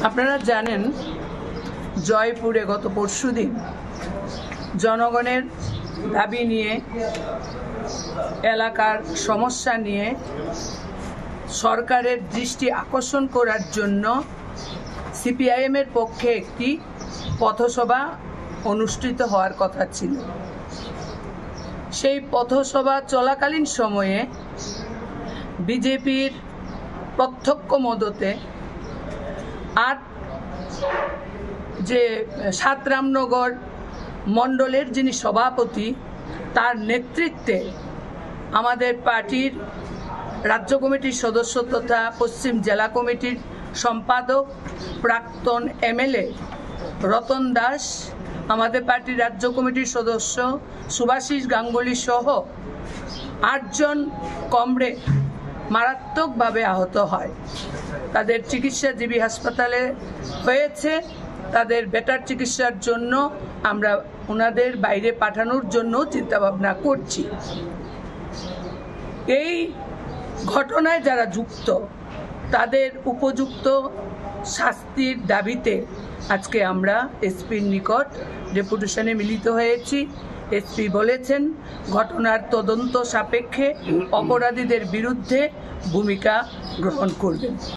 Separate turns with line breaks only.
আপনারা জানেন জয়পুরে গত পরশুদিন জনগণের দাবি নিয়ে এলাকার সমস্যা নিয়ে সরকারের দৃষ্টি আকর্ষণ করার জন্য সিপিআইএমের পক্ষে একটি পথসভা অনুষ্ঠিত হওয়ার কথা ছিল। সেই পথসভা চলাকালীন সময়ে বিজেপির প্রত্যক্ষ মদতে সাতরামনগর মণ্ডলের যিনি সভাপতি তার নেতৃত্বে আমাদের পার্টির রাজ্য কমিটির সদস্য তথা পশ্চিম জেলা কমিটির সম্পাদক প্রাক্তন এমএলএ রতন দাস, আমাদের পার্টির রাজ্য কমিটির সদস্য সুভাষিস গাঙ্গুলি সহ 8 জন কমরেড মারাত্মকভাবে আহত হয়। তাদের চিকিৎসা জিবি হাসপাতালে হয়েছে। তাদের বেটার চিকিৎসার জন্য আমরা ওনাদের বাইরে পাঠানোর জন্য চিন্তাভাবনা করছি। এই ঘটনায় যারা যুক্ত তাদের উপযুক্ত শাস্তির দাবিতে আজকে আমরা এসপির নিকট ডেপুটেশনে মিলিত হয়েছি। এসপি বলেছেন ঘটনার তদন্ত সাপেক্ষে অপরাধীদের বিরুদ্ধে ভূমিকা গ্রহণ করবেন।